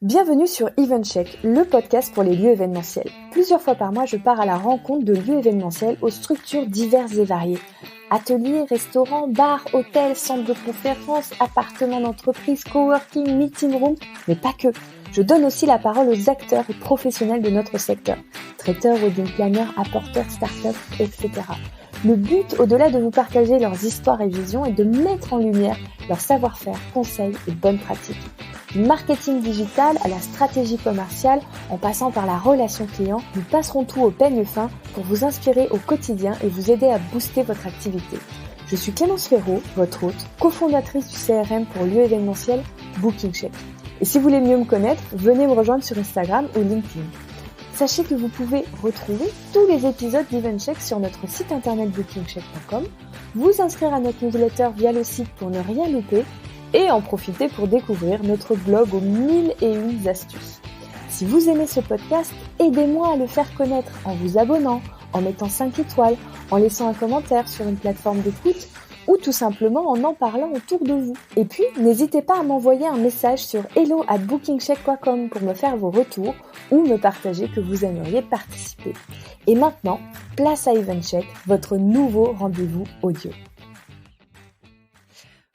Bienvenue sur EventCheck, le podcast pour les lieux événementiels. Plusieurs fois par mois, je pars à la rencontre de lieux événementiels aux structures diverses et variées. Ateliers, restaurants, bars, hôtels, centres de conférences, appartements d'entreprise, coworking, meeting room, mais pas que. Je donne aussi la parole aux acteurs et professionnels de notre secteur. Traiteurs, wedding planners, apporteurs, startups, etc. Le but, au-delà de vous partager leurs histoires et visions, est de mettre en lumière leur savoir-faire, conseils et bonnes pratiques. Du marketing digital à la stratégie commerciale, en passant par la relation client, nous passerons tout au peigne fin pour vous inspirer au quotidien et vous aider à booster votre activité. Je suis Clémence Ferraud, votre hôte, cofondatrice du CRM pour lieux événementiels BookingCheck. Et si vous voulez mieux me connaître, venez me rejoindre sur Instagram ou LinkedIn. Sachez que vous pouvez retrouver tous les épisodes d'EventCheck sur notre site internet bookingcheck.com, vous inscrire à notre newsletter via le site pour ne rien louper et en profiter pour découvrir notre blog aux 1001 astuces. Si vous aimez ce podcast, aidez-moi à le faire connaître en vous abonnant, en mettant 5 étoiles, en laissant un commentaire sur une plateforme d'écoute ou tout simplement en parlant autour de vous. Et puis, n'hésitez pas à m'envoyer un message sur hello@bookingcheck.com pour me faire vos retours ou me partager que vous aimeriez participer. Et maintenant, place à EventCheck, votre nouveau rendez-vous audio.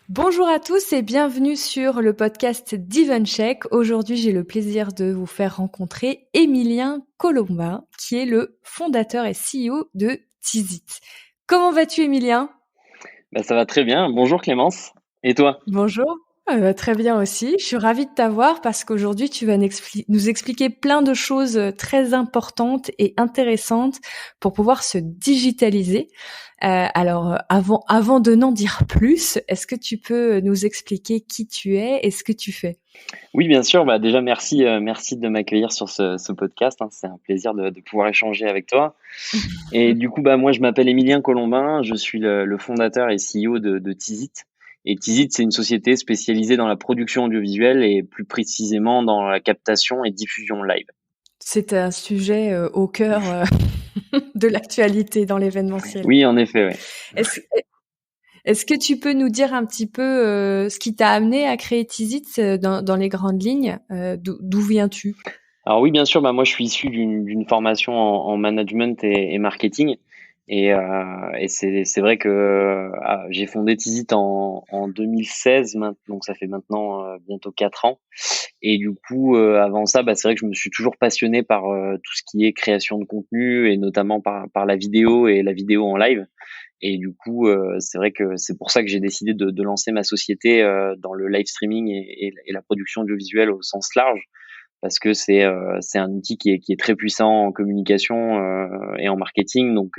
Bonjour à tous et bienvenue sur le podcast d'EventCheck. Aujourd'hui, j'ai le plaisir de vous faire rencontrer Emilien Colombin, qui est le fondateur et CEO de Teasit. Comment vas-tu, Emilien ? Ça va très bien. Bonjour Clémence. Et toi ? Bonjour. Très bien aussi. Je suis ravie de t'avoir parce qu'aujourd'hui, tu vas nous expliquer plein de choses très importantes et intéressantes pour pouvoir se digitaliser. Alors, avant de n'en dire plus, est-ce que tu peux nous expliquer qui tu es et ce que tu fais ? Oui, bien sûr. Déjà, merci de m'accueillir sur ce podcast. C'est un plaisir de pouvoir échanger avec toi. Et du coup, moi, je m'appelle Emilien Colombin. Je suis le fondateur et CEO de Teasit. Et Teasit, c'est une société spécialisée dans la production audiovisuelle et plus précisément dans la captation et diffusion live. C'est un sujet au cœur de l'actualité dans l'événementiel. Oui, en effet, oui. Est-ce que tu peux nous dire un petit peu ce qui t'a amené à créer Teasit dans les grandes lignes ? D'où viens-tu ? Alors oui, bien sûr. Moi, je suis issu d'une formation en management et marketing. Et c'est vrai que j'ai fondé Teasit en 2016, donc ça fait maintenant bientôt 4 ans. Et du coup, avant ça, c'est vrai que je me suis toujours passionné par tout ce qui est création de contenu et notamment par la vidéo et la vidéo en live. Et du coup, c'est vrai que c'est pour ça que j'ai décidé de lancer ma société dans le live streaming et la production audiovisuelle au sens large, parce que c'est un outil qui est très puissant en communication et en marketing. Donc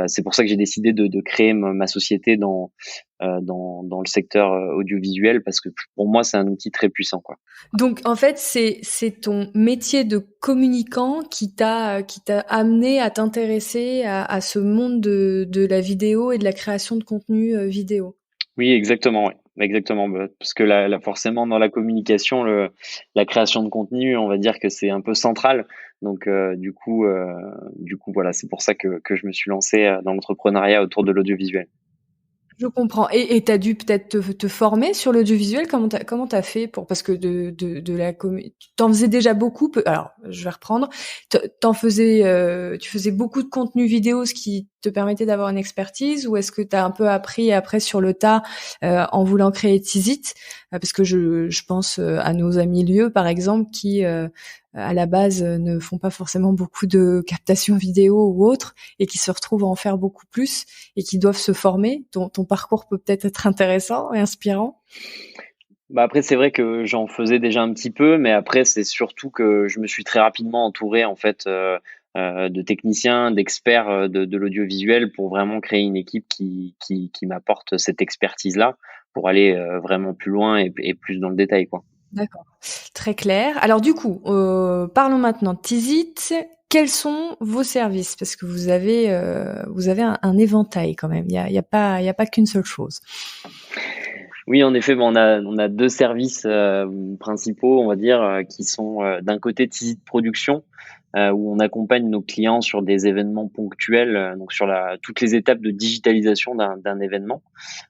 c'est pour ça que j'ai décidé de créer ma société dans le secteur audiovisuel, parce que pour moi c'est un outil très puissant, quoi. Donc en fait c'est ton métier de communicant qui t'a amené à t'intéresser à ce monde de la vidéo et de la création de contenu vidéo. Oui, exactement, ouais. Exactement, parce que là, forcément, dans la communication, la création de contenu, on va dire que c'est un peu central. Donc, du coup, voilà, c'est pour ça que je me suis lancé dans l'entrepreneuriat autour de l'audiovisuel. Je comprends. Et t'as dû peut-être te former sur l'audiovisuel. Comment t'as fait parce que t'en faisais déjà beaucoup. Alors, je vais reprendre. Tu faisais beaucoup de contenu vidéo, ce qui te permettait d'avoir une expertise, ou est-ce que t'as un peu appris après sur le tas en voulant créer Teasit, parce que je pense à nos amis lieux, par exemple, qui à la base ne font pas forcément beaucoup de captation vidéo ou autre, et qui se retrouvent à en faire beaucoup plus et qui doivent se former. Ton parcours peut peut-être être intéressant et inspirant. Après, c'est vrai que j'en faisais déjà un petit peu, mais après, c'est surtout que je me suis très rapidement entouré, en fait, de techniciens, d'experts de l'audiovisuel, pour vraiment créer une équipe qui m'apporte cette expertise-là pour aller vraiment plus loin et plus dans le détail, quoi. D'accord, très clair. Alors du coup, parlons maintenant de Teasit. Quels sont vos services ? Parce que vous avez un éventail quand même. Il y a pas qu'une seule chose. Oui, en effet, on a 2 services principaux, on va dire, qui sont d'un côté Teasit Production. où on accompagne nos clients sur des événements ponctuels, donc sur toutes les étapes de digitalisation d'un événement.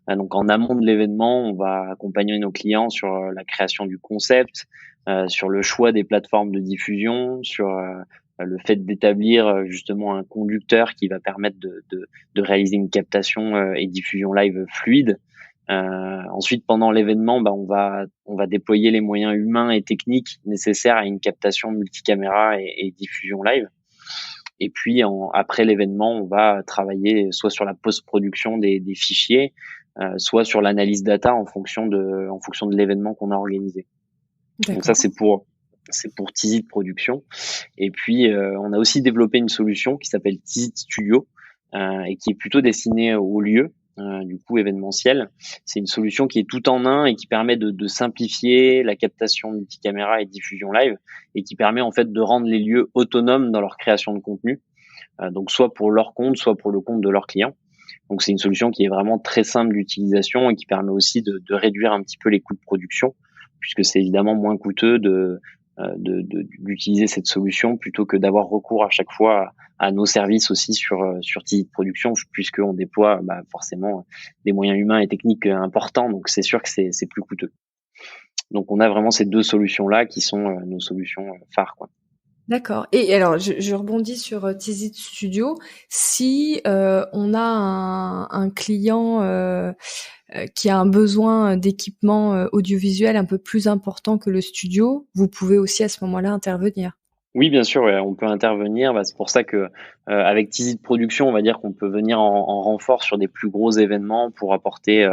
Donc en amont de l'événement, on va accompagner nos clients sur la création du concept, sur le choix des plateformes de diffusion, sur le fait d'établir justement un conducteur qui va permettre de réaliser une captation et diffusion live fluide. Ensuite, pendant l'événement, on va déployer les moyens humains et techniques nécessaires à une captation multicaméra et diffusion live. Et puis après l'événement, on va travailler soit sur la post-production des fichiers, soit sur l'analyse data en fonction de l'événement qu'on a organisé. D'accord. Donc ça c'est pour Tizit Production. Et puis on a aussi développé une solution qui s'appelle Tizit Studio et qui est plutôt destinée au lieu. Du coup événementiel. C'est une solution qui est tout en un et qui permet de simplifier la captation multicaméra et diffusion live et qui permet en fait de rendre les lieux autonomes dans leur création de contenu, donc soit pour leur compte, soit pour le compte de leurs clients. Donc c'est une solution qui est vraiment très simple d'utilisation et qui permet aussi de réduire un petit peu les coûts de production, puisque c'est évidemment moins coûteux d'utiliser cette solution plutôt que d'avoir recours à chaque fois à nos services aussi sur Tizit Production, puisqu'on déploie forcément des moyens humains et techniques importants, donc c'est sûr que c'est plus coûteux. Donc on a vraiment ces deux solutions-là qui sont nos solutions phares, quoi. D'accord. Et alors, je rebondis sur Tizit Studio. Si on a un client qui a un besoin d'équipement audiovisuel un peu plus important que le studio, vous pouvez aussi à ce moment-là intervenir. Oui, bien sûr, ouais, on peut intervenir. C'est pour ça que avec Tizit Production, on va dire qu'on peut venir en renfort sur des plus gros événements pour apporter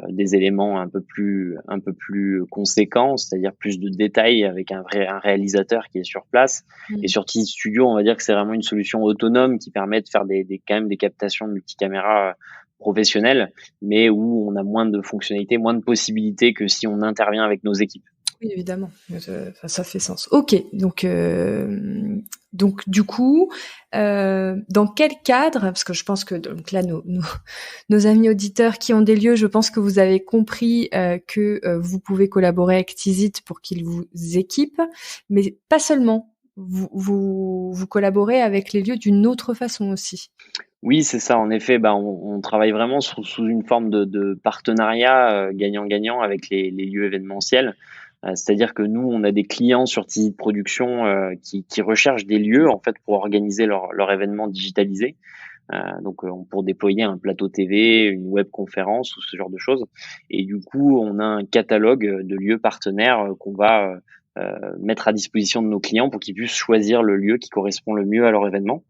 des éléments un peu plus conséquents, c'est-à-dire plus de détails avec un réalisateur qui est sur place. Et sur Tizit Studio, on va dire que c'est vraiment une solution autonome qui permet de faire quand même des captations multicaméra professionnelles, mais où on a moins de fonctionnalités, moins de possibilités que si on intervient avec nos équipes. Oui, évidemment, ça fait sens. Ok, donc du coup, dans quel cadre, parce que je pense que donc là nos amis auditeurs qui ont des lieux, je pense que vous avez compris que vous pouvez collaborer avec Tizit pour qu'ils vous équipent, mais pas seulement. Vous collaborez avec les lieux d'une autre façon aussi. Oui, c'est ça. En effet, on travaille vraiment sous une forme de partenariat gagnant-gagnant avec les lieux événementiels. C'est-à-dire que nous, on a des clients sur Tizit Production qui recherchent des lieux en fait pour organiser leur événement digitalisé. Donc pour déployer un plateau TV, une web conférence ou ce genre de choses. Et du coup, on a un catalogue de lieux partenaires qu'on va mettre à disposition de nos clients pour qu'ils puissent choisir le lieu qui correspond le mieux à leur événement.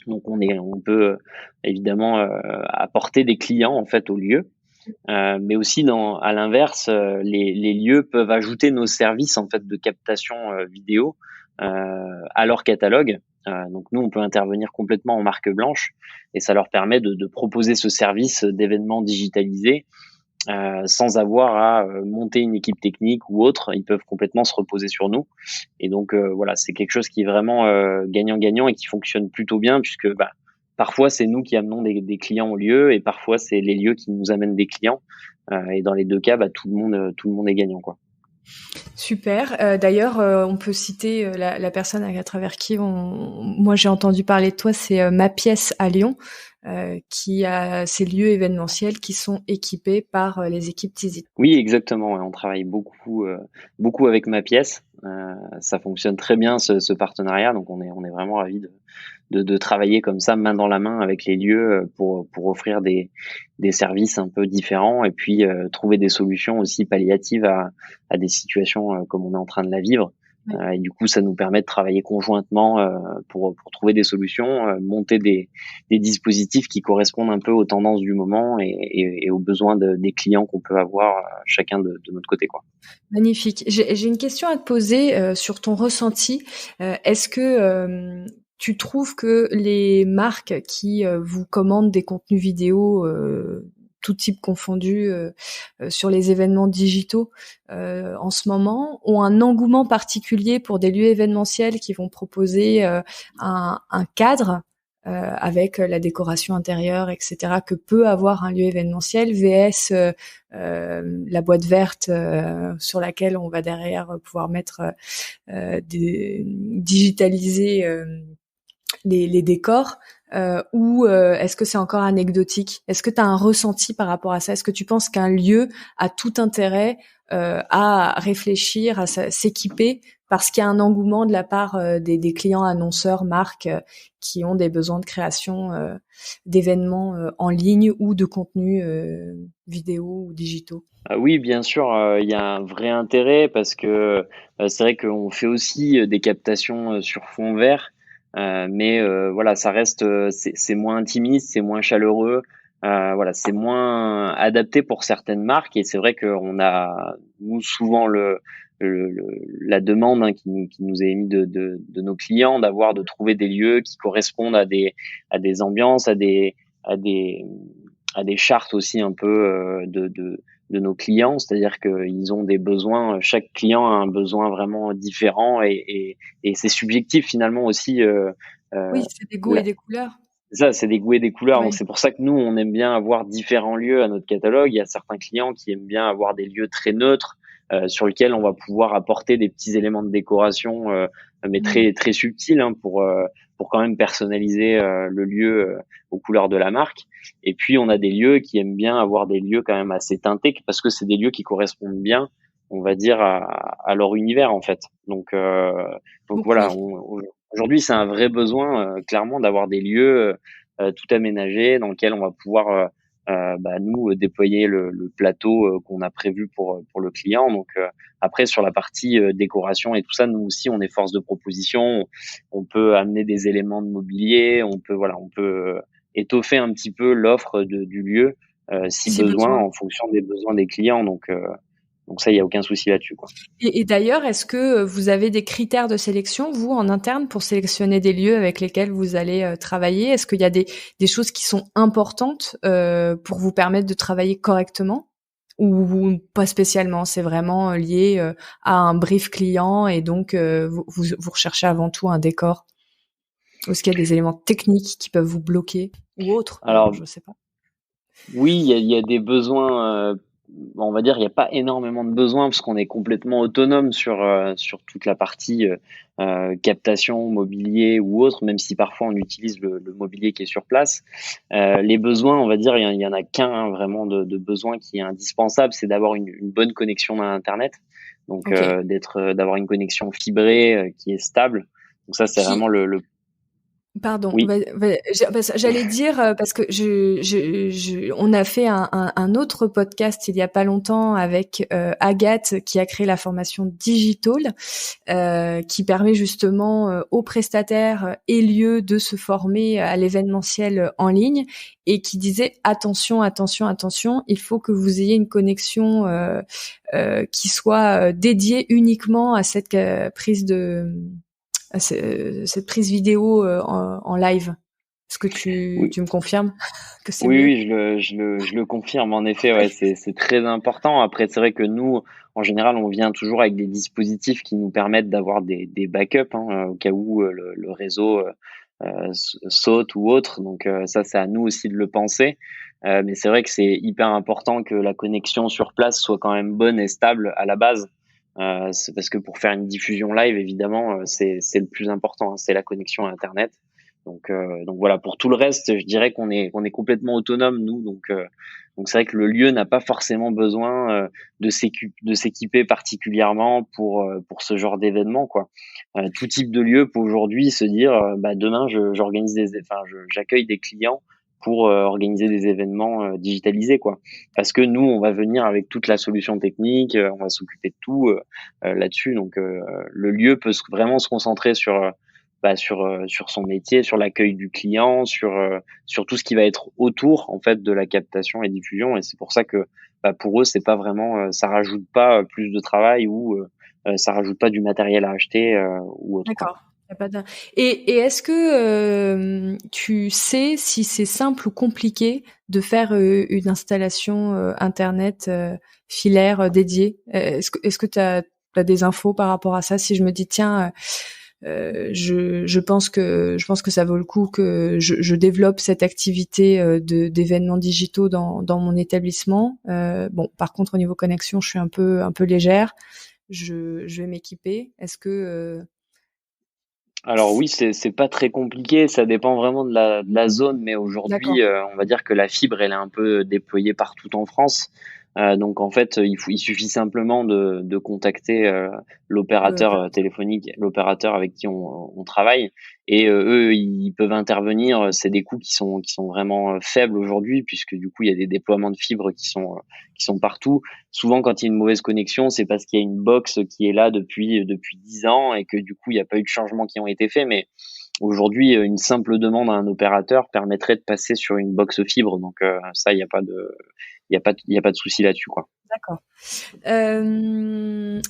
Donc on peut évidemment apporter des clients en fait au lieu, mais aussi à l'inverse, les lieux peuvent ajouter nos services en fait de captation vidéo à leur catalogue. Donc nous on peut intervenir complètement en marque blanche et ça leur permet de proposer ce service d'événements digitalisés sans avoir à monter une équipe technique ou autre. Ils peuvent complètement se reposer sur nous. Et donc voilà, c'est quelque chose qui est vraiment gagnant-gagnant et qui fonctionne plutôt bien puisque parfois c'est nous qui amenons des clients au lieu et parfois c'est les lieux qui nous amènent des clients. Et dans les deux cas, tout le monde est gagnant, quoi. Super. D'ailleurs, on peut citer la personne à travers qui moi j'ai entendu parler de toi, c'est Ma Pièce à Lyon, qui a ces lieux événementiels qui sont équipés par les équipes Tizit. Oui, exactement. Ouais. On travaille beaucoup avec Ma Pièce. Ça fonctionne très bien ce partenariat, donc on est vraiment ravis de travailler comme ça main dans la main avec les lieux pour offrir des services un peu différents et puis trouver des solutions aussi palliatives à des situations comme on est en train de la vivre. Oui. Et du coup, ça nous permet de travailler conjointement pour trouver des solutions, monter des dispositifs qui correspondent un peu aux tendances du moment et aux besoins des clients qu'on peut avoir chacun de notre côté, quoi. Magnifique. J'ai une question à te poser sur ton ressenti. Est-ce que tu trouves que les marques qui vous commandent des contenus vidéo, tout type confondu, sur les événements digitaux en ce moment, ont un engouement particulier pour des lieux événementiels qui vont proposer un cadre avec la décoration intérieure, etc., que peut avoir un lieu événementiel, VS la boîte verte sur laquelle on va derrière pouvoir mettre digitaliser les décors. Ou est-ce que c'est encore anecdotique? Est-ce que tu as un ressenti par rapport à ça? Est-ce que tu penses qu'un lieu a tout intérêt à réfléchir, à s'équiper parce qu'il y a un engouement de la part des clients annonceurs, marques qui ont des besoins de création d'événements en ligne ou de contenus vidéo ou digitaux? Oui, bien sûr, il y a un vrai intérêt parce que c'est vrai qu'on fait aussi des captations sur fond vert, mais voilà, ça reste, c'est moins intimiste, c'est moins chaleureux, voilà, c'est moins adapté pour certaines marques et c'est vrai qu'on a, nous, souvent la demande qui nous est émise de nos clients d'avoir, de trouver des lieux qui correspondent à des ambiances, à des, à des chartes aussi un peu de nos clients, c'est-à-dire qu'ils ont des besoins, chaque client a un besoin vraiment différent et c'est subjectif finalement aussi. Oui, c'est des goûts et La- des couleurs. Ça, c'est des goûts et des couleurs, donc Ouais. c'est pour ça que nous, on aime bien avoir différents lieux à notre catalogue. Il y a certains clients qui aiment bien avoir des lieux très neutres sur lesquels on va pouvoir apporter des petits éléments de décoration, mais Mm. très subtils pour quand même personnaliser le lieu aux couleurs de la marque. Et puis, on a des lieux qui aiment bien avoir des lieux quand même assez teintés parce que c'est des lieux qui correspondent bien, on va dire, à leur univers en fait. Donc Donc voilà, oui. aujourd'hui, c'est un vrai besoin clairement d'avoir des lieux tout aménagés dans lesquels on va pouvoir nous déployer le plateau qu'on a prévu pour le client. Donc après sur la partie décoration et tout ça, nous aussi on est force de proposition. On peut amener des éléments de mobilier, on peut étoffer un petit peu l'offre du lieu si Si besoin besoin. en fonction des besoins des clients. Donc ça, il y a aucun souci là-dessus, quoi. Et d'ailleurs, est-ce que vous avez des critères de sélection, vous, en interne, pour sélectionner des lieux avec lesquels vous allez travailler? Est-ce qu'il y a des choses qui sont importantes pour vous permettre de travailler correctement? Ou pas spécialement, c'est vraiment lié à un brief client et donc vous recherchez avant tout un décor? Ou est-ce qu'il y a des éléments techniques qui peuvent vous bloquer? Ou autres, d'ailleurs, Alors je sais pas. oui, il y a des besoins. On va dire, il n'y a pas énormément de besoins parce qu'on est complètement autonome sur toute la partie captation, mobilier ou autre, même si parfois on utilise le mobilier qui est sur place. Les besoins, on va dire, il y en a qu'un vraiment de besoin qui est indispensable, c'est d'avoir une bonne connexion à Internet. Donc Ok. d'avoir une connexion fibrée qui est stable. Donc ça, c'est Qui vraiment le. Pardon, Oui. j'allais dire parce que on a fait un autre podcast il y a pas longtemps avec Agathe qui a créé la formation Digital, qui permet justement aux prestataires et lieux de se former à l'événementiel en ligne et qui disait attention, il faut que vous ayez une connexion qui soit dédiée uniquement à cette prise de cette prise vidéo en live. Est-ce que Oui. tu me confirmes que c'est Oui, mieux? oui, je le confirme. En effet, ouais, c'est très important. Après, c'est vrai que nous, en général, on vient toujours avec des dispositifs qui nous permettent d'avoir des backups au cas où le réseau saute ou autre. Donc ça, c'est à nous aussi de le penser. Mais c'est vrai que c'est hyper important que la connexion sur place soit quand même bonne et stable à la base. C'est parce que pour faire une diffusion live, évidemment, c'est le plus important, hein, c'est la connexion à Internet. Donc voilà, pour tout le reste, je dirais qu'on est complètement autonome nous. Donc c'est vrai que le lieu n'a pas forcément besoin de s'équiper particulièrement pour ce genre d'événement quoi. Tout type de lieu peut aujourd'hui se dire bah demain j'organise j'accueille des clients pour organiser des événements digitalisés quoi. Parce que nous on va venir avec toute la solution technique, on va s'occuper de tout là-dessus. Donc le lieu peut vraiment se concentrer sur son métier, sur l'accueil du client, sur tout ce qui va être autour en fait de la captation et diffusion. Et c'est pour ça que pour eux, c'est pas vraiment, ça rajoute pas plus de travail ou ça rajoute pas du matériel à acheter ou autre quoi. D'accord. Y a pas de... Et est-ce que tu sais si c'est simple ou compliqué de faire une installation internet filaire dédiée? Est-ce que tu as des infos par rapport à ça? Si je me dis tiens, je pense que ça vaut le coup que je développe cette activité d'événements digitaux dans mon établissement. Bon, par contre, au niveau connexion, je suis un peu légère. Je vais m'équiper. Est-ce que Alors oui, c'est pas très compliqué, ça dépend vraiment de la zone, mais d'accord. aujourd'hui, on va dire que la fibre, elle est un peu déployée partout en France. Donc en fait, il suffit simplement de contacter Le l'opérateur téléphonique, l'opérateur avec qui on travaille, et eux, ils peuvent intervenir. C'est des coûts qui sont vraiment faibles aujourd'hui, puisque du coup, il y a des déploiements de fibres qui sont partout. Souvent, quand il y a une mauvaise connexion, c'est parce qu'il y a une box qui est là depuis 10 ans et que du coup, il n'y a pas eu de changements qui ont été faits. Mais aujourd'hui, une simple demande à un opérateur permettrait de passer sur une box fibre. Donc ça, il y a pas de souci là-dessus, quoi. D'accord.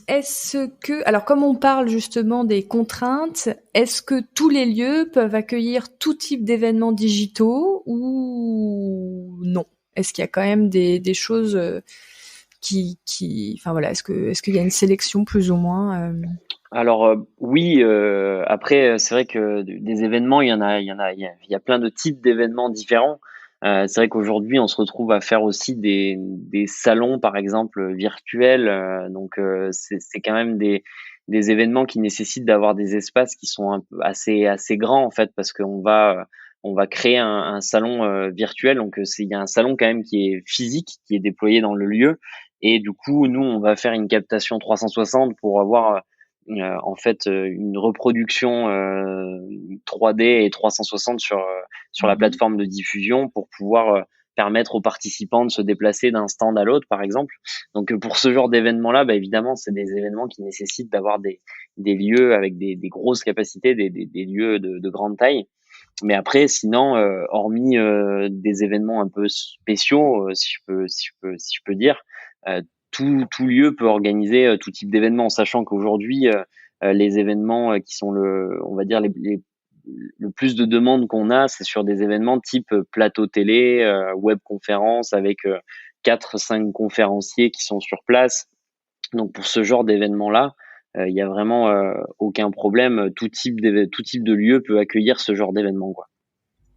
Est-ce que, alors comme on parle justement des contraintes, est-ce que tous les lieux peuvent accueillir tout type d'événements digitaux ou non? Est-ce qu'il y a quand même des choses enfin voilà, est-ce qu'il y a une sélection plus ou moins Alors oui, après c'est vrai que des événements, il y a plein de types d'événements différents. C'est vrai qu'aujourd'hui, on se retrouve à faire aussi des salons, par exemple, virtuels. Donc c'est quand même des événements qui nécessitent d'avoir des espaces qui sont un peu assez grands en fait, parce on va créer un salon virtuel. Donc il y a un salon quand même qui est physique, qui est déployé dans le lieu. Et du coup, nous, on va faire une captation 360 pour avoir en fait une reproduction 3D et 360 sur la Mhm. plateforme de diffusion pour pouvoir permettre aux participants de se déplacer d'un stand à l'autre, par exemple. Donc pour ce genre d'événements-là, bah, évidemment, c'est des événements qui nécessitent d'avoir des lieux avec des grosses capacités, des lieux de grande taille. Mais après, sinon, hormis des événements un peu spéciaux, si je peux dire, tout lieu peut organiser tout type d'événements, sachant qu'aujourd'hui, les événements qui sont on va dire le plus de demandes qu'on a, c'est sur des événements type plateau télé, web conférence avec 4-5 conférenciers qui sont sur place. Donc pour ce genre d'événement-là, il y a vraiment aucun problème. Tout type de lieu peut accueillir ce genre d'événement, quoi.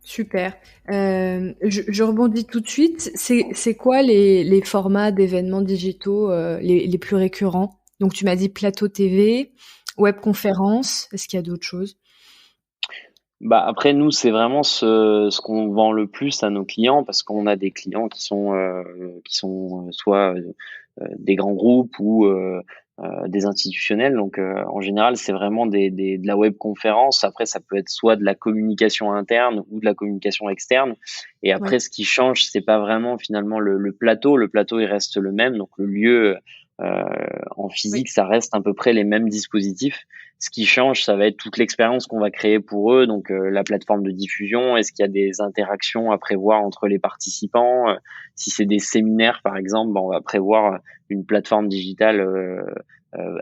Super. Je rebondis tout de suite. C'est quoi les formats d'événements digitaux les plus récurrents? Donc tu m'as dit plateau TV, webconférence. Est-ce qu'il y a d'autres choses? Bah après nous c'est vraiment ce qu'on vend le plus à nos clients parce qu'on a des clients qui sont soit des grands groupes ou des institutionnels. Donc en général c'est vraiment de la web conférence. Après ça peut être soit de la communication interne ou de la communication externe. Et Oui, après ce qui change c'est pas vraiment finalement le plateau. Le plateau il reste le même. Donc le lieu euh, en oui. physique ça reste à peu près les mêmes dispositifs. Ce qui change, ça va être toute l'expérience qu'on va créer pour eux, donc la plateforme de diffusion, est-ce qu'il y a des interactions à prévoir entre les participants, si c'est des séminaires par exemple, ben, on va prévoir une plateforme digitale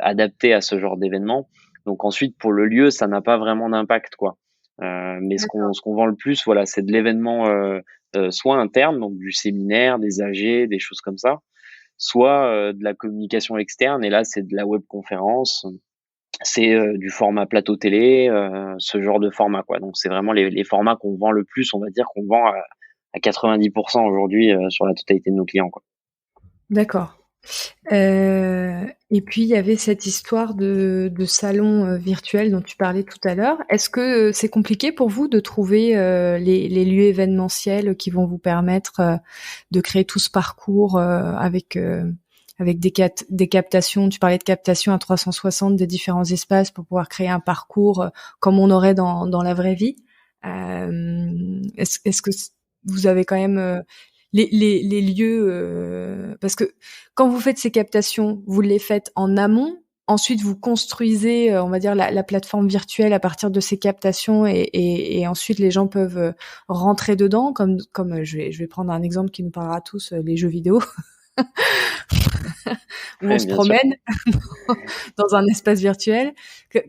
adaptée à ce genre d'événement. Donc ensuite pour le lieu, ça n'a pas vraiment d'impact quoi. Mais D'accord. ce qu'on vend le plus, voilà, c'est de l'événement soit interne, donc du séminaire, des AG, des choses comme ça, soit de la communication externe, et là c'est de la webconférence, c'est du format plateau télé, ce genre de format quoi. Donc c'est vraiment les formats qu'on vend le plus, on va dire qu'on vend à 90% aujourd'hui sur la totalité de nos clients quoi. D'accord. Et puis il y avait cette histoire de salon virtuel dont tu parlais tout à l'heure. Est-ce que c'est compliqué pour vous de trouver les lieux événementiels qui vont vous permettre de créer tout ce parcours avec des captations? Tu parlais de captation à 360 des différents espaces pour pouvoir créer un parcours comme on aurait dans la vraie vie. Est-ce que vous avez quand même les lieux parce que quand vous faites ces captations, vous les faites en amont. Ensuite, vous construisez, on va dire, la plateforme virtuelle à partir de ces captations et ensuite les gens peuvent rentrer dedans. Comme je vais prendre un exemple qui nous parlera à tous, les jeux vidéo, où on Ouais, se bien sûr. promène dans un espace virtuel.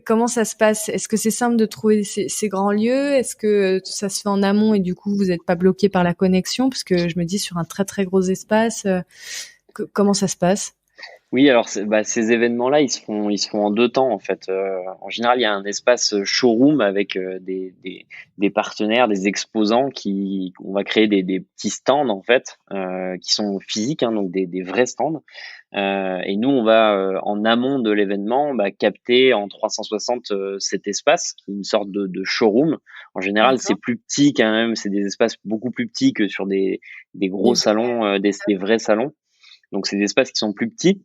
Comment ça se passe? Est-ce que c'est simple de trouver ces grands lieux? Est-ce que ça se fait en amont et du coup vous n'êtes pas bloqué par la connexion? Parce que je me dis sur un très très gros espace, comment ça se passe? Oui, alors ces événements-là, ils se font en deux temps en fait. En général, il y a un espace showroom avec des partenaires, des exposants qui on va créer des petits stands en fait qui sont physiques, hein, donc des vrais stands. Et nous, on va en amont de l'événement capter en 360 cet espace qui est une sorte de showroom. En général, c'est D'accord. plus petit quand même, c'est des espaces beaucoup plus petits que sur des Des gros vrais salons, des vrais salons. Donc c'est des espaces qui sont plus petits.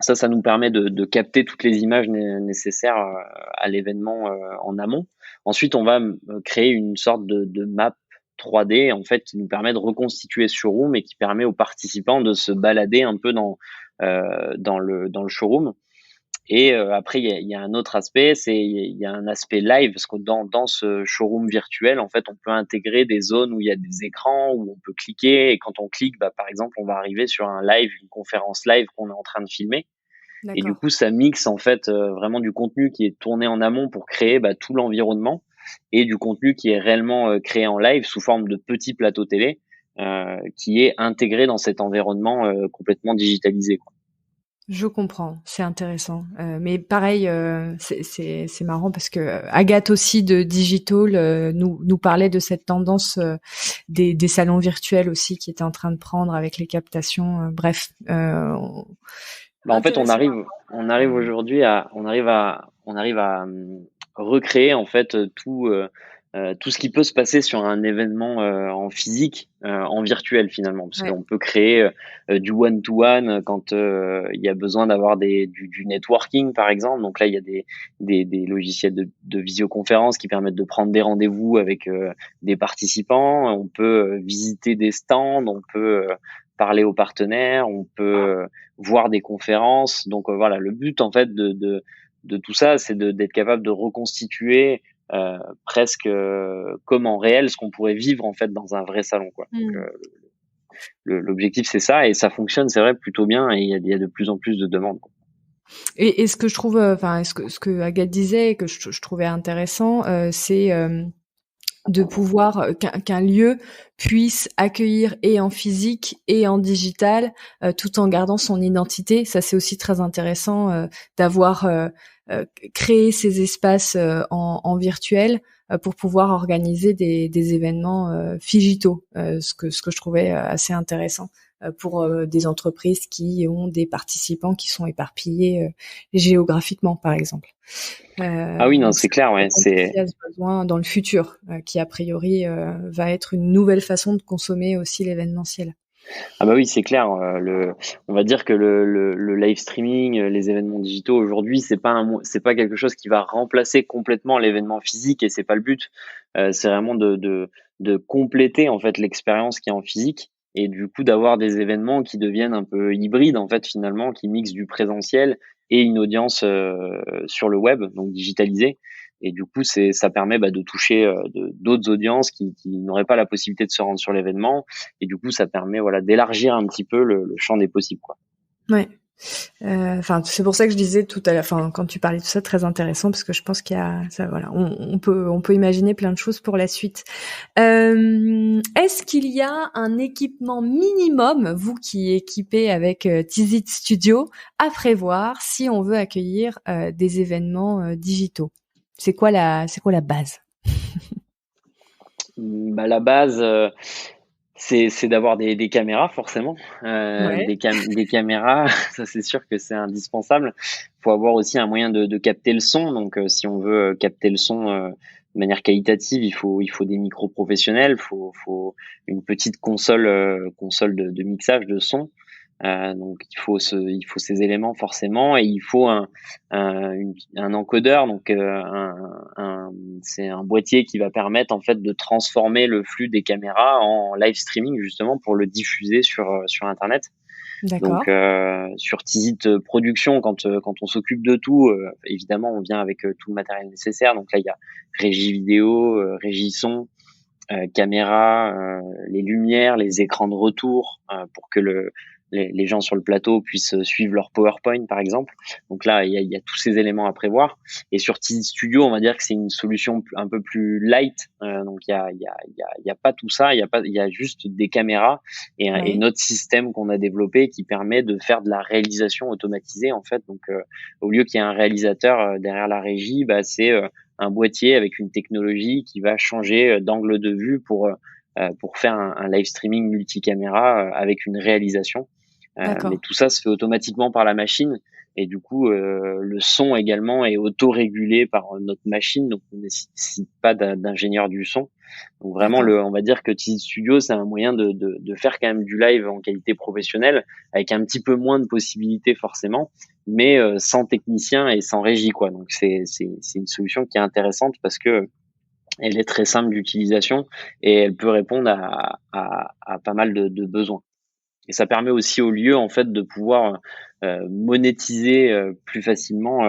Ça nous permet de capter toutes les images nécessaires à l'événement en amont. Ensuite, on va créer une sorte de map 3D en fait qui nous permet de reconstituer ce showroom et qui permet aux participants de se balader un peu dans le showroom. Et après, il y a un autre aspect, c'est il y a un aspect live parce que dans ce showroom virtuel, en fait, on peut intégrer des zones où il y a des écrans où on peut cliquer et quand on clique, par exemple, on va arriver sur un live, une conférence live qu'on est en train de filmer. Et du D'accord. coup, ça mixe en fait vraiment du contenu qui est tourné en amont pour créer tout l'environnement et du contenu qui est réellement créé en live sous forme de petits plateaux télé qui est intégré dans cet environnement complètement digitalisé, quoi. Je comprends, c'est intéressant. Mais pareil, c'est marrant parce que Agathe aussi de Digital nous parlait de cette tendance des salons virtuels aussi qui était en train de prendre avec les captations. Bref, En fait, intéressant. on arrive aujourd'hui à, on arrive à recréer en fait tout ce qui peut se passer sur un événement en physique, en virtuel finalement, parce Ouais. qu'on peut créer du one-to-one quand il y a besoin d'avoir du networking par exemple. Donc là, il y a des logiciels de visioconférence qui permettent de prendre des rendez-vous avec des participants. On peut visiter des stands, on peut parler aux partenaires, on peut voir des conférences. Donc voilà, le but en fait de tout ça, c'est d'être capable de reconstituer presque comme en réel ce qu'on pourrait vivre en fait dans un vrai salon, quoi. Donc Hmm. l'objectif c'est ça et ça fonctionne, c'est vrai, plutôt bien et il y a de plus en plus de demandes, quoi. Et ce que je trouve, enfin, ce que Agathe disait et que je trouvais intéressant, c'est de pouvoir qu'un lieu puisse accueillir et en physique et en digital tout en gardant son identité. Ça c'est aussi très intéressant d'avoir créé ces espaces en virtuel pour pouvoir organiser des événements digitaux, ce que je trouvais assez intéressant pour des entreprises qui ont des participants qui sont éparpillés géographiquement par exemple. Ah oui, non, Donc c'est ça clair, peut ouais, répondre aussi à ce besoin dans le futur, qui a priori va être une nouvelle façon de consommer aussi l'événementiel. ah bah oui, c'est clair. On va dire que le live streaming, les événements digitaux aujourd'hui, c'est pas quelque chose qui va remplacer complètement l'événement physique et c'est pas le but. C'est vraiment de compléter en fait l'expérience qui est en physique et du coup d'avoir des événements qui deviennent un peu hybrides en fait finalement, qui mixent du présentiel et une audience sur le web, donc digitalisée. Et du coup, ça permet de toucher d'autres audiences qui n'auraient pas la possibilité de se rendre sur l'événement et du coup, ça permet voilà d'élargir un petit peu le champ des possibles, quoi. Ouais. Enfin, c'est pour ça que je disais tout à la fin, quand tu parlais de tout ça, très intéressant, parce que je pense qu'il y a, ça, voilà, on peut imaginer plein de choses pour la suite. Est-ce qu'il y a un équipement minimum, vous qui équipez avec Tizit Studio, à prévoir si on veut accueillir des événements digitaux? C'est quoi la base? La base, c'est d'avoir des caméras forcément, Ouais, des caméras, ça c'est sûr que c'est indispensable. Faut avoir aussi un moyen de capter le son. Donc, si on veut capter le son de manière qualitative, il faut des micros professionnels, faut une petite console de mixage de son. Donc il faut ces éléments forcément et il faut un encodeur donc c'est un boîtier qui va permettre en fait de transformer le flux des caméras en live streaming justement pour le diffuser sur internet. Donc d'accord. sur Tizit Production quand on s'occupe de tout évidemment on vient avec tout le matériel nécessaire. Donc là il y a régie vidéo, régie son, caméra, les lumières, les écrans de retour pour que les gens sur le plateau puissent suivre leur PowerPoint par exemple. Donc là, il y a tous ces éléments à prévoir. Et sur Teasy Studio, on va dire que c'est une solution un peu plus light. Donc il y a pas tout ça. Il y a juste des caméras et Ouais. notre système qu'on a développé qui permet de faire de la réalisation automatisée en fait. Donc au lieu qu'il y ait un réalisateur derrière la régie, bah c'est un boîtier avec une technologie qui va changer d'angle de vue pour faire un live streaming multicaméra avec une réalisation. Mais D'accord. tout ça se fait automatiquement par la machine et du coup le son également est auto-régulé par notre machine, donc on ne nécessite pas d'ingénieur du son. Donc vraiment D'accord. on va dire que Teasy Studio c'est un moyen de faire quand même du live en qualité professionnelle avec un petit peu moins de possibilités forcément, mais sans technicien et sans régie quoi. Donc c'est une solution qui est intéressante parce que elle est très simple d'utilisation et elle peut répondre à pas mal de besoins. Et ça permet aussi aux lieux en fait de pouvoir monétiser plus facilement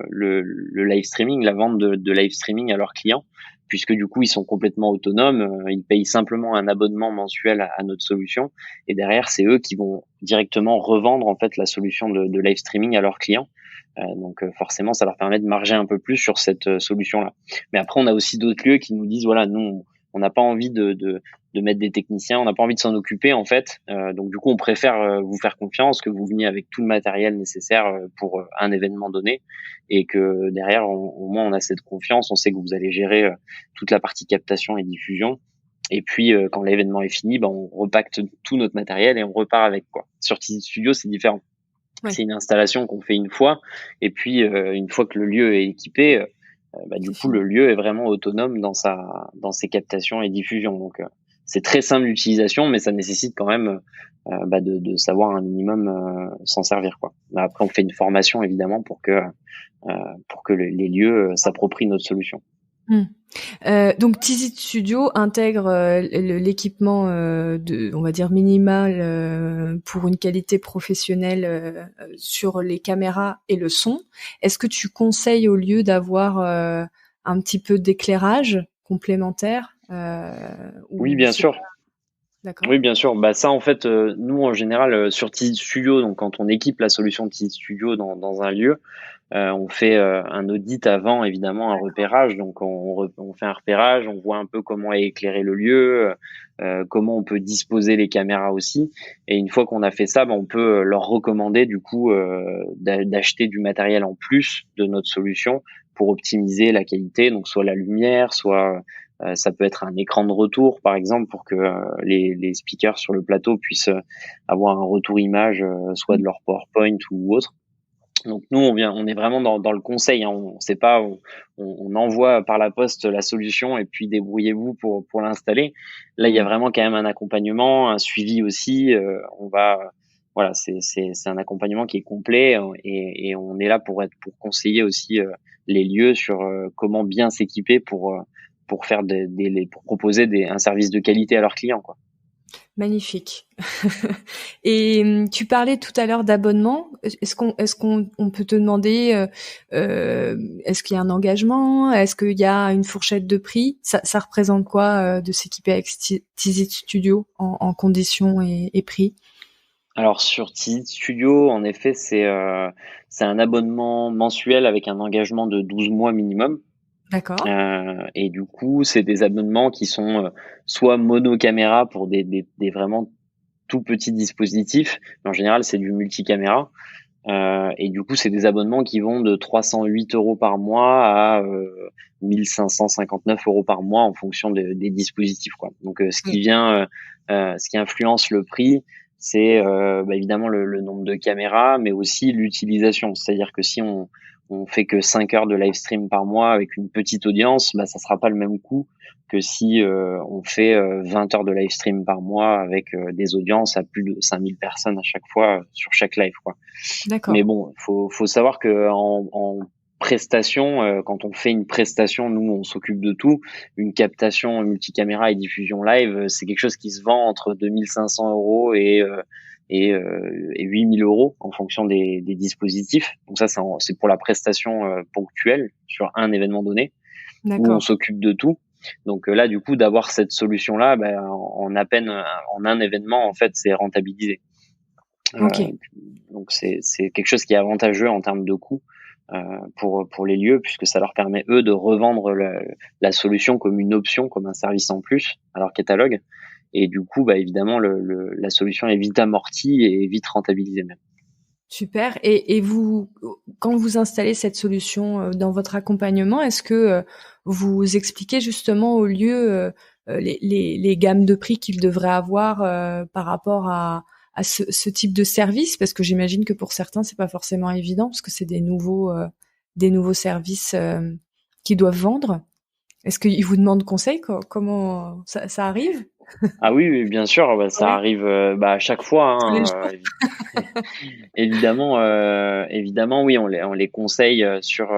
le live streaming, la vente de live streaming à leurs clients, puisque du coup ils sont complètement autonomes, ils payent simplement un abonnement mensuel à notre solution, et derrière c'est eux qui vont directement revendre en fait la solution de live streaming à leurs clients. Donc forcément, ça leur permet de marger un peu plus sur cette solution-là. Mais après, on a aussi d'autres lieux qui nous disent, voilà, nous, on n'a pas envie de mettre des techniciens, on n'a pas envie de s'en occuper en fait. Donc du coup, on préfère vous faire confiance, que vous veniez avec tout le matériel nécessaire pour un événement donné, et que derrière, au moins, on a cette confiance, on sait que vous allez gérer toute la partie captation et diffusion. Et puis quand l'événement est fini, ben, on repacte tout notre matériel et on repart avec quoi. Sur Teasy Studio, c'est différent. Ouais. C'est une installation qu'on fait une fois, et puis une fois que le lieu est équipé, bah, du C'est coup le fini. lieu est vraiment autonome dans ses captations et diffusions. Donc c'est très simple d'utilisation, mais ça nécessite quand même bah, de savoir un minimum s'en servir quoi. Après on fait une formation évidemment pour que les lieux s'approprient notre solution. Mmh. Donc Teasy Studio intègre l'équipement on va dire minimal pour une qualité professionnelle sur les caméras et le son. Est-ce que tu conseilles au lieu d'avoir un petit peu d'éclairage complémentaire Oui, ou bien c'est sûr. d'accord? Oui, bien sûr. Bah ça, en fait, nous en général sur Teasy Studio, donc quand on équipe la solution de Teasy Studio dans un lieu, on fait un audit avant, évidemment, un repérage. Donc, on fait un repérage, on voit un peu comment est éclairé le lieu, comment on peut disposer les caméras aussi. Et une fois qu'on a fait ça, ben, on peut leur recommander du coup d'acheter du matériel en plus de notre solution pour optimiser la qualité. Donc, soit la lumière, soit ça peut être un écran de retour, par exemple, pour que les speakers sur le plateau puissent avoir un retour image, soit de leur PowerPoint ou autre. Donc nous, on est vraiment dans le conseil. Hein. On sait pas, on envoie par la poste la solution et puis débrouillez-vous pour l'installer. Là, il y a Mmh. vraiment quand même un accompagnement, un suivi aussi. Voilà, c'est un accompagnement qui est complet et on est là pour conseiller aussi les lieux sur comment bien s'équiper pour faire pour proposer un service de qualité à leurs clients, quoi. Magnifique. Et tu parlais tout à l'heure d'abonnement. Est-ce qu'on peut te demander est-ce qu'il y a un engagement? Est-ce qu'il y a une fourchette de prix? Ça représente quoi de s'équiper avec Teasy Studio en conditions et prix? Alors sur Teasy Studio, en effet, c'est un abonnement mensuel avec un engagement de 12 mois minimum. D'accord. Et du coup, c'est des abonnements qui sont soit monocaméra pour des vraiment tout petits dispositifs, mais en général, c'est du multicaméra. Et du coup, c'est des abonnements qui vont de 308 euros par mois à 1559 euros par mois en fonction des dispositifs, quoi. Donc, Oui. ce qui influence le prix, c'est bah, évidemment le nombre de caméras, mais aussi l'utilisation. C'est-à-dire que si on fait que 5 heures de live stream par mois avec une petite audience, bah, ça sera pas le même coût que si on fait 20 heures de live stream par mois avec des audiences à plus de 5000 personnes à chaque fois sur chaque live, quoi. Mais D'accord. bon, faut savoir que en prestation, quand on fait une prestation, nous on s'occupe de tout. Une captation multicaméra et diffusion live, c'est quelque chose qui se vend entre 2500 euros et 8000 euros en fonction des dispositifs. Donc ça, c'est pour la prestation ponctuelle sur un événement donné où on D'accord. s'occupe de tout. Donc là, du coup, d'avoir cette solution-là, ben, en à peine en un événement, en fait, c'est rentabilisé. Ok. Donc c'est quelque chose qui est avantageux en termes de coût pour les lieux, puisque ça leur permet eux de revendre la solution comme une option, comme un service en plus à leur catalogue. Et du coup, bah évidemment, la solution est vite amortie et vite rentabilisée même. Super. Et vous, quand vous installez cette solution dans votre accompagnement, est-ce que vous expliquez justement au lieu les gammes de prix qu'ils devraient avoir par rapport à ce type de service? Parce que j'imagine que pour certains, c'est pas forcément évident parce que c'est des nouveaux services qu'ils doivent vendre. Est-ce qu'ils vous demandent conseil? Comment ça arrive? Ah oui, oui, bien sûr, bah, ça Oui, arrive à chaque fois, tous les hein, jours. évidemment, oui, on les conseille sur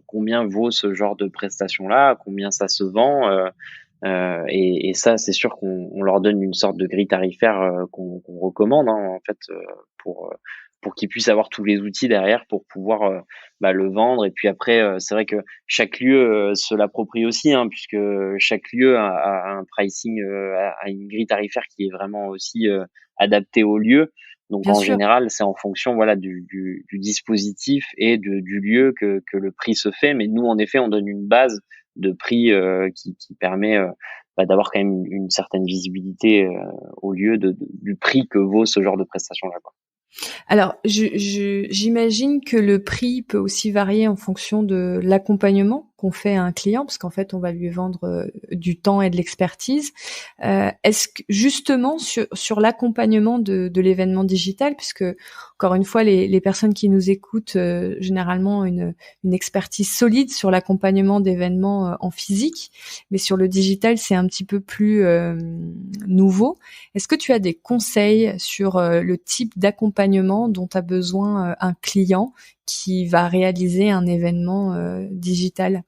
combien vaut ce genre de prestation-là, combien ça se vend. Et ça, c'est sûr qu'on leur donne une sorte de grille tarifaire qu'on recommande en fait pour qu'ils puissent avoir tous les outils derrière pour pouvoir le vendre. Et puis après, c'est vrai que chaque lieu se l'approprie aussi, hein, puisque chaque lieu a un pricing, a une grille tarifaire qui est vraiment aussi adaptée au lieu. Donc Bien en sûr. général, c'est en fonction du dispositif et du lieu que le prix se fait. Mais nous, en effet, on donne une base de prix qui permet d'avoir quand même une certaine visibilité au lieu du prix que vaut ce genre de prestation-là, quoi. Alors, j'imagine que le prix peut aussi varier en fonction de l'accompagnement qu'on fait à un client, parce qu'en fait, on va lui vendre du temps et de l'expertise. Est-ce que justement sur l'accompagnement de l'événement digital, puisque encore une fois, les personnes qui nous écoutent généralement ont une expertise solide sur l'accompagnement d'événements en physique, mais sur le digital, c'est un petit peu plus nouveau. Est-ce que tu as des conseils sur le type d'accompagnement dont a besoin un client qui va réaliser un événement digital?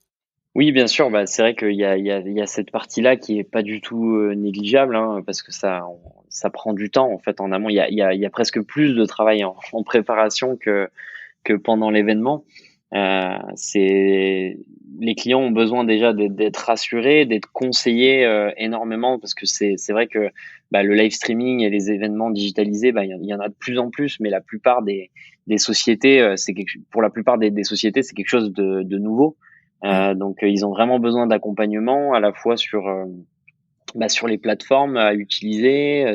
Oui, bien sûr, bah, c'est vrai qu'il y a cette partie-là qui est pas du tout négligeable, hein, parce que ça prend du temps en fait en amont. Il y a presque plus de travail en préparation que pendant l'événement. C'est les clients ont besoin déjà d'être rassurés, d'être conseillés énormément parce que c'est vrai que le live streaming et les événements digitalisés, il y en a de plus en plus, mais la plupart des sociétés, pour la plupart des sociétés, c'est quelque chose de nouveau. Oui. Donc ils ont vraiment besoin d'accompagnement à la fois sur les plateformes à utiliser,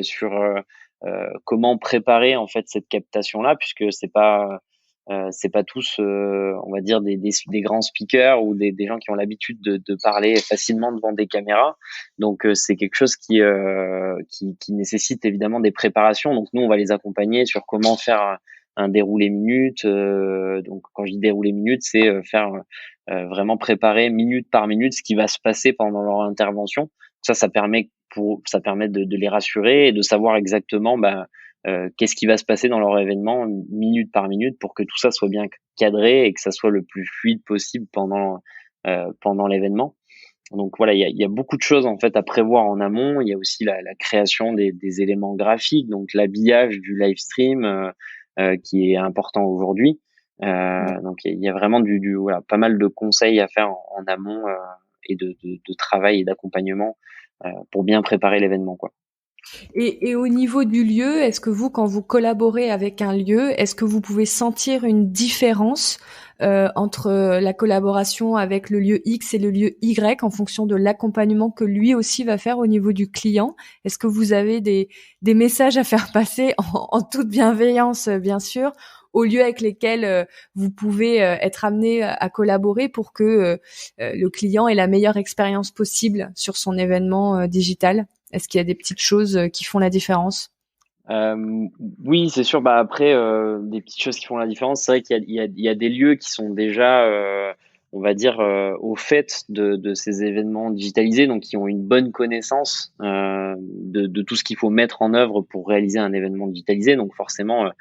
comment préparer en fait cette captation-là, puisque c'est pas tous, on va dire des grands speakers ou des gens qui ont l'habitude de parler facilement devant des caméras. Donc c'est quelque chose qui nécessite évidemment des préparations. Donc nous on va les accompagner sur comment faire un déroulé minute. Donc quand je dis déroulé minute, c'est faire vraiment préparer minute par minute ce qui va se passer pendant leur intervention. Ça permet ça permet de les rassurer et de savoir exactement qu'est-ce qui va se passer dans leur événement minute par minute pour que tout ça soit bien cadré et que ça soit le plus fluide possible pendant l'événement. Donc voilà, il y a beaucoup de choses en fait à prévoir en amont. Il y a aussi la création des éléments graphiques, donc l'habillage du live stream qui est important aujourd'hui. Donc il y a vraiment voilà, pas mal de conseils à faire en amont et de travail et d'accompagnement pour bien préparer l'événement, quoi. Et au niveau du lieu, est-ce que vous, quand vous collaborez avec un lieu, est-ce que vous pouvez sentir une différence entre la collaboration avec le lieu X et le lieu Y en fonction de l'accompagnement que lui aussi va faire au niveau du client? Est-ce que vous avez des messages à faire passer en toute bienveillance, bien sûr, aux lieux avec lesquels vous pouvez être amené à collaborer pour que le client ait la meilleure expérience possible sur son événement digital? Est-ce qu'il y a des petites choses qui font la différence? Oui, c'est sûr. Après, des petites choses qui font la différence. C'est vrai qu'il y a des lieux qui sont déjà, on va dire, au fait de ces événements digitalisés, donc qui ont une bonne connaissance de tout ce qu'il faut mettre en œuvre pour réaliser un événement digitalisé. Donc forcément,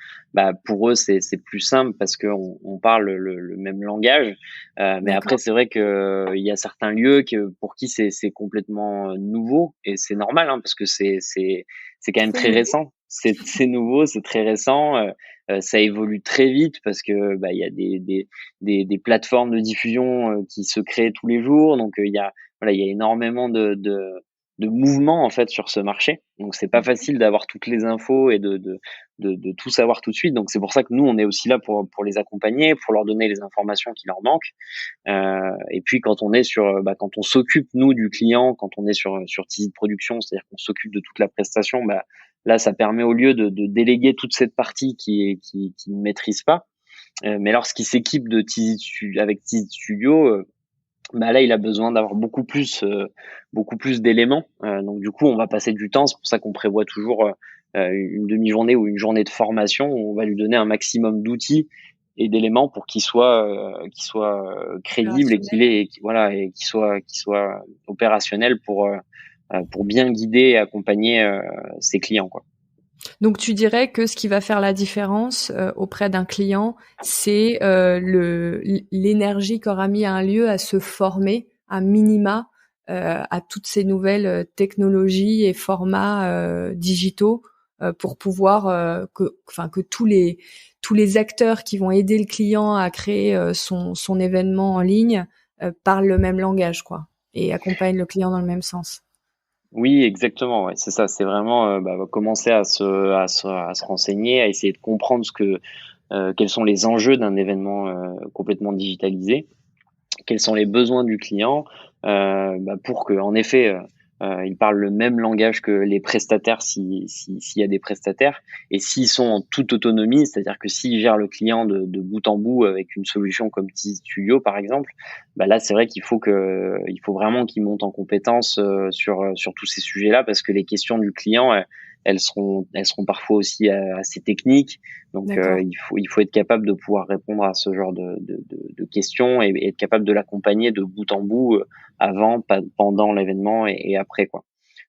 pour eux, c'est plus simple parce qu'on parle le même langage. Mais après, D'accord. c'est vrai que il y a certains lieux pour qui c'est complètement nouveau et c'est normal, hein, parce que c'est quand même C'est très nouveau. récent. C'est nouveau, c'est très récent. Ça évolue très vite parce que il y a des plateformes de diffusion qui se créent tous les jours. Donc il y a voilà, il y a énormément de mouvement en fait sur ce marché. Donc c'est pas facile d'avoir toutes les infos et de tout savoir tout de suite. Donc c'est pour ça que nous on est aussi là pour les accompagner, pour leur donner les informations qui leur manquent. Et puis quand on est quand on s'occupe nous du client, quand on est sur Tizi de production, c'est-à-dire qu'on s'occupe de toute la prestation, là ça permet au lieu de déléguer toute cette partie qui ne maîtrise pas. Mais lorsqu'il s'équipe avec Tizi Studio, là il a besoin d'avoir beaucoup plus d'éléments. Donc du coup on va passer du temps. C'est pour ça qu'on prévoit toujours une demi-journée ou une journée de formation où on va lui donner un maximum d'outils et d'éléments pour qu'il soit crédible et qu'il soit opérationnel pour bien guider et accompagner ses clients, quoi. Donc tu dirais que ce qui va faire la différence auprès d'un client, c'est l'énergie qu'aura mis un lieu à se former à minima à toutes ces nouvelles technologies et formats digitaux pour pouvoir que tous les acteurs qui vont aider le client à créer son événement en ligne parlent le même langage, quoi, et accompagnent le client dans le même sens. Oui, exactement. Ouais, c'est ça. C'est vraiment commencer à se renseigner, à essayer de comprendre quels sont les enjeux d'un événement complètement digitalisé, quels sont les besoins du client, pour que, en effet, ils parlent le même langage que les prestataires, s'il y a des prestataires, et s'ils sont en toute autonomie, c'est-à-dire que s'ils gèrent le client de bout en bout avec une solution comme Tizi Studio par exemple, là c'est vrai il faut vraiment qu'ils montent en compétence sur tous ces sujets-là, parce que les questions du client elles seront parfois aussi assez techniques. Donc D'accord. il faut être capable de pouvoir répondre à ce genre de questions et être capable de l'accompagner de bout en bout, avant, pendant l'événement et après, quoi.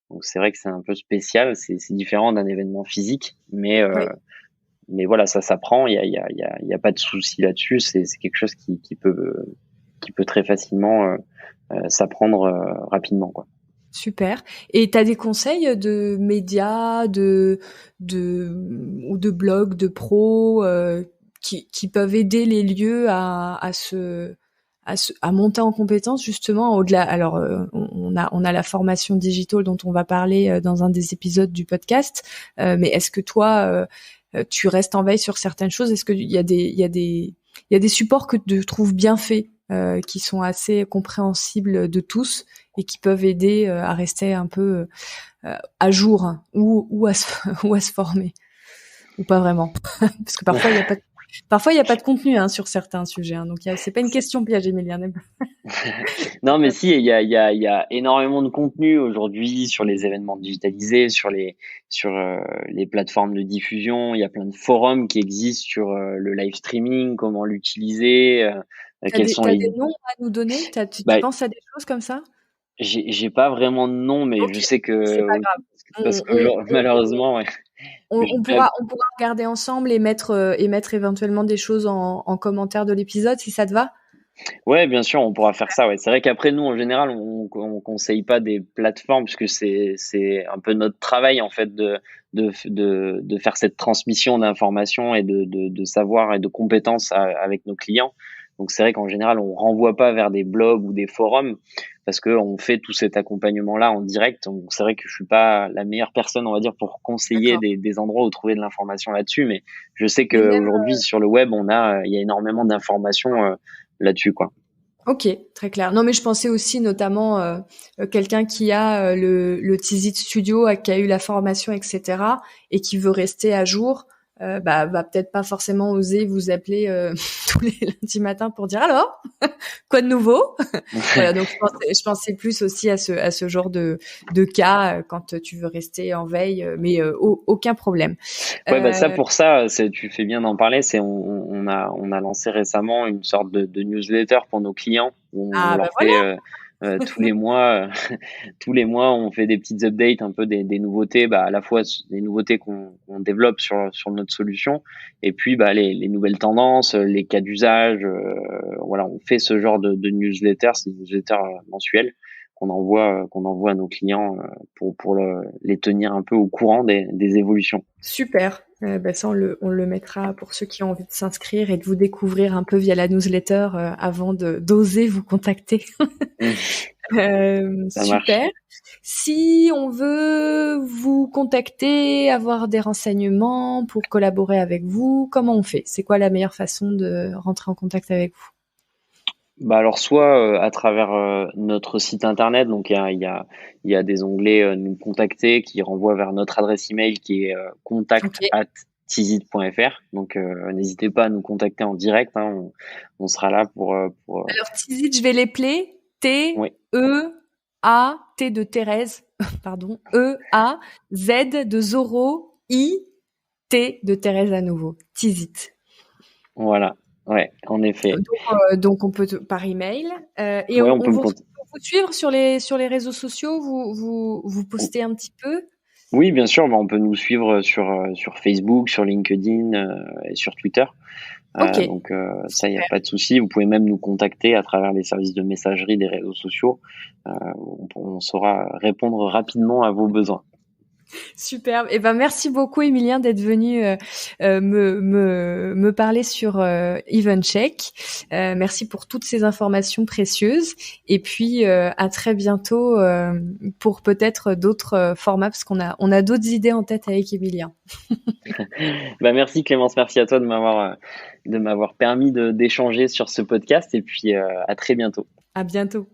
Donc c'est vrai que c'est un peu spécial, c'est différent d'un événement physique, Oui. mais voilà, ça s'apprend. Il y a pas de souci là-dessus. C'est quelque chose qui peut très facilement s'apprendre rapidement, quoi. Super. Et tu as des conseils de médias, ou de blogs, de pros qui peuvent aider les lieux à monter en compétence justement au-delà. Alors on a la formation digital dont on va parler dans un des épisodes du podcast. Mais est-ce que toi tu restes en veille sur certaines choses? Est-ce qu'il y a des supports que tu trouves bien faits, qui sont assez compréhensibles de tous et qui peuvent aider à rester un peu à jour, hein, ou à se ou à se former, ou pas vraiment? Parce que parfois il y a pas de contenu, hein, sur certains sujets, hein, donc c'est pas une question piège, Emiliane. Non, mais si, il y a énormément de contenu aujourd'hui sur les événements digitalisés, sur les plateformes de diffusion. Il y a plein de forums qui existent sur le live streaming, comment l'utiliser, quels sont T'as les. des noms à nous donner? Tu Bah, penses à des choses comme ça? j'ai pas vraiment de nom, mais je Ok, sais c'est pas que grave. parce On, que on, on, malheureusement, ouais. Mais on pourra regarder ensemble et mettre éventuellement des choses en commentaire de l'épisode si ça te va. ouais, bien sûr, on pourra faire ça. Ouais, c'est vrai qu'après nous, en général, on conseille pas des plateformes puisque c'est un peu notre travail en fait de faire cette transmission d'informations et de savoir et de compétences avec nos clients. Donc c'est vrai qu'en général, on renvoie pas vers des blogs ou des forums parce que on fait tout cet accompagnement-là en direct. Donc c'est vrai que je suis pas la meilleure personne, on va dire, pour conseiller D'accord. des endroits où trouver de l'information là-dessus, mais je sais Mais même qu'aujourd'hui sur le web, il y a énormément d'informations là-dessus, quoi. Ok, très clair. Non, mais je pensais aussi notamment quelqu'un qui a le Tizi Studio, qui a eu la formation, etc., et qui veut rester à jour, va peut-être pas forcément oser vous appeler tous les lundis matins pour dire alors, quoi de nouveau? Voilà, donc je pensais plus aussi à ce genre de cas quand tu veux rester en veille, mais aucun problème. Ouais, ça Euh, pour ça, tu fais bien d'en parler. On a lancé récemment une sorte de newsletter pour nos clients où on ah bah leur voilà. fait tous les mois, tous les mois, on fait des petites updates un peu des nouveautés, à la fois des nouveautés qu'on développe sur notre solution, et puis les nouvelles tendances, les cas d'usage. Voilà, on fait ce genre de newsletter, c'est une newsletter mensuelle qu'on envoie à nos clients pour les tenir un peu au courant des évolutions. Super. Ça, on le mettra pour ceux qui ont envie de s'inscrire et de vous découvrir un peu via la newsletter avant d'oser vous contacter. Ça marche. Super. Si on veut vous contacter, avoir des renseignements pour collaborer avec vous, comment on fait? C'est quoi la meilleure façon de rentrer en contact avec vous? Bah alors soit à travers notre site internet, donc il y a des onglets nous contacter qui renvoient vers notre adresse email qui est Ok. contact@tizit.fr. Donc n'hésitez pas à nous contacter en direct, hein, on sera là pour Alors, Tizit, je vais l'épeler. oui, T de Thérèse, pardon, E-A-Z de Zorro, I-T de Thérèse à nouveau. Tizit. voilà, ouais, en effet. Donc on peut par email. Et Ouais, on on peut me vous, contacter. vous suivre sur les réseaux sociaux. Vous postez un petit peu. Oui, bien sûr, bah, on peut nous suivre sur Facebook, sur LinkedIn et sur Twitter. Ok. Donc ça, il n'y a Super. pas de souci. Vous pouvez même nous contacter à travers les services de messagerie des réseaux sociaux. On saura répondre rapidement à vos besoins. Superbe. Et ben merci beaucoup Emilien d'être venu me parler sur EventCheck. Merci pour toutes ces informations précieuses. Et puis à très bientôt pour peut-être d'autres formats parce on a d'autres idées en tête avec Emilien. Bah, merci Clémence, merci à toi de m'avoir permis d'échanger sur ce podcast et puis à très bientôt. À bientôt.